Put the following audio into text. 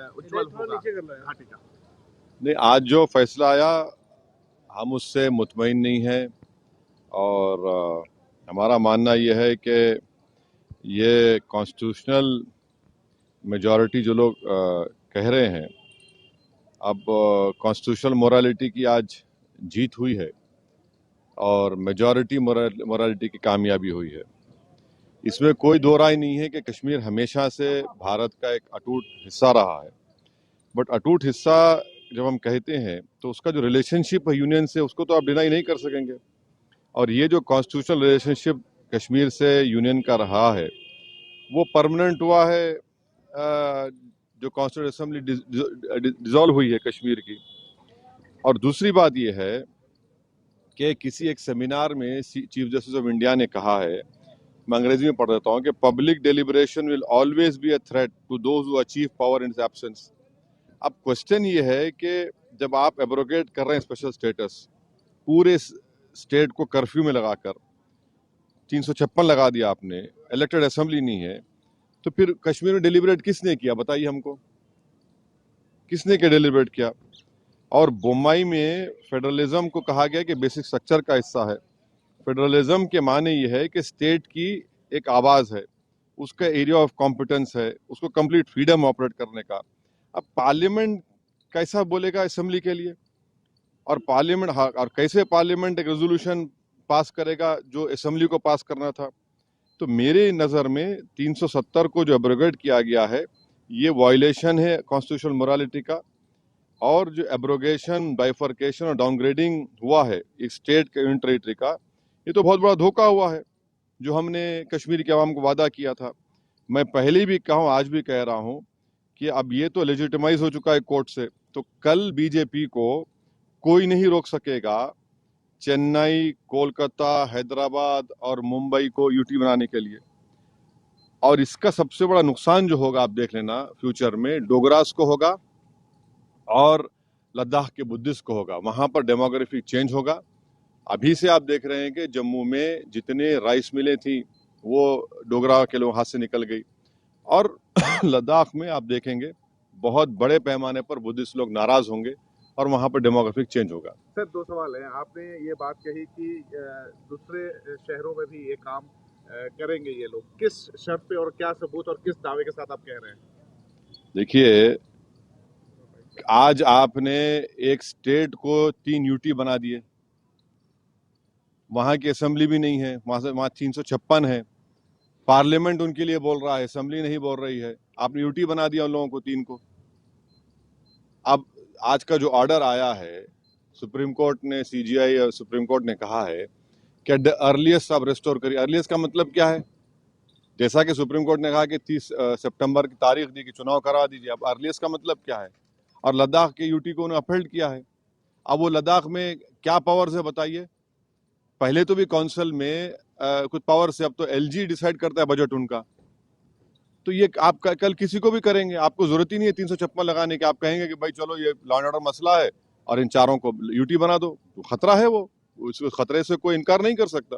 उज्ज्वल होगा घाटी का? नहीं, आज जो फैसला आया हम उससे मुतमईन नहीं हैं और हमारा मानना यह है कि ये कॉन्स्टिट्यूशनल मेजॉरिटी जो लोग कह रहे हैं, अब कॉन्स्टिट्यूशनल मोरालिटी की आज जीत हुई है और मेजॉरिटी मोरालिटी की कामयाबी हुई है। इसमें कोई दो राय नहीं है कि कश्मीर हमेशा से भारत का एक अटूट हिस्सा रहा है, बट अटूट हिस्सा जब हम कहते हैं तो उसका जो रिलेशनशिप है यूनियन से, उसको तो आप डिनाई नहीं कर सकेंगे। और ये जो कॉन्स्टिट्यूशनल रिलेशनशिप कश्मीर से यूनियन का रहा है वो परमानेंट हुआ है जो कॉन्स्टिट्यूंट असेंबली डिसॉल्व हुई है कश्मीर की। और दूसरी बात यह है कि किसी एक सेमिनार में चीफ जस्टिस ऑफ इंडिया ने कहा है, मैं अंग्रेजी में पढ़ देता हूँ, कि public deliberation will always be a threat to those who achieve power in absence. अब क्वेश्चन ये है कि जब आप एब्रोगेट कर रहे हैं स्पेशल स्टेटस, पूरे स्टेट को कर्फ्यू में लगाकर 356 लगा दिया आपने, इलेक्टेड असेंबली नहीं है, तो फिर कश्मीर में डिलिबरेट किसने किया? बताइए हमको, किसने क्या डिलिबरेट किया? और बोम्बई में फेडरलिज्म को कहा गया कि बेसिक स्ट्रक्चर का हिस्सा है। फेडरलिज्म के माने ये है कि स्टेट की एक आवाज है, उसका एरिया ऑफ कॉम्पिटेंस है, उसको कंप्लीट फ्रीडम ऑपरेट करने का। अब पार्लियामेंट कैसा बोलेगा असेंबली के लिए? और पार्लियामेंट और कैसे पार्लियामेंट एक रेजोल्यूशन पास करेगा जो असेंबली को पास करना था? तो मेरे नज़र में 370 को जो एब्रोगेट किया गया है ये वायलेशन है कॉन्स्टिट्यूशनल मोरालिटी का। और जो एब्रोगेशन, बाइफर्केशन और डाउनग्रेडिंग हुआ है एक स्टेट के यूनियन टेरिटरी का, ये तो बहुत बड़ा धोखा हुआ है जो हमने कश्मीर के अवाम को वादा किया था। मैं पहले भी कहा हूँ, आज भी कह रहा हूँ कि अब ये तो लेजिटिमाइज हो चुका है कोर्ट से, तो कल बीजेपी को कोई नहीं रोक सकेगा चेन्नई, कोलकाता, हैदराबाद और मुंबई को यूटी बनाने के लिए। और इसका सबसे बड़ा नुकसान जो होगा, आप देख लेना फ्यूचर में, डोगरास को होगा और लद्दाख के बुद्धिस्ट को होगा। वहां पर डेमोग्राफिक चेंज होगा। अभी से आप देख रहे हैं कि जम्मू में जितने राइस मिलें थी वो डोगरा के लोग हाथ से निकल गई। और लद्दाख में आप देखेंगे बहुत बड़े पैमाने पर बुद्धिस्ट लोग नाराज होंगे और वहां पर डेमोग्राफिक चेंज होगा। सर, दो सवाल हैं। आपने ये बात कही कि दूसरे शहरों में भी ये काम करेंगे ये लोग, किस शर्त पे और क्या सबूत और किस दावे के साथ आप कह रहे हैं? देखिए, आज आपने एक स्टेट को 3 यूटी बना दिए, वहां की असेंबली भी नहीं है, वहां 356 है, पार्लियामेंट उनके लिए बोल रहा है, असेंबली नहीं बोल रही है। आपने यूटी बना दिया उन लोगों को 3 को। अब आज का जो ऑर्डर आया है सुप्रीम कोर्ट ने, सीजीआई और सुप्रीम कोर्ट ने कहा है कि द अर्लीस्ट आप रेस्टोर करिए। अर्लीस्ट का मतलब क्या है? जैसा कि सुप्रीम कोर्ट ने कहा कि 30 सितंबर की तारीख दी कि चुनाव करा दीजिए, अब अर्लीस्ट का मतलब क्या है? और लद्दाख के यूटी को उन्होंने अपहेल्ड किया है। अब वो लद्दाख में क्या पावर्स है बताइए? पहले तो भी काउंसिल में कुछ पावर से, अब तो एलजी डिसाइड करता है बजट उनका। तो ये आप कल किसी को भी करेंगे, आपको जरूरत ही नहीं है 356 लगाने की। आप कहेंगे कि भाई चलो ये लॉ एंड ऑर्डर मसला है और इन चारों को यूटी बना दो, तो खतरा है वो, उस खतरे से कोई इनकार नहीं कर सकता।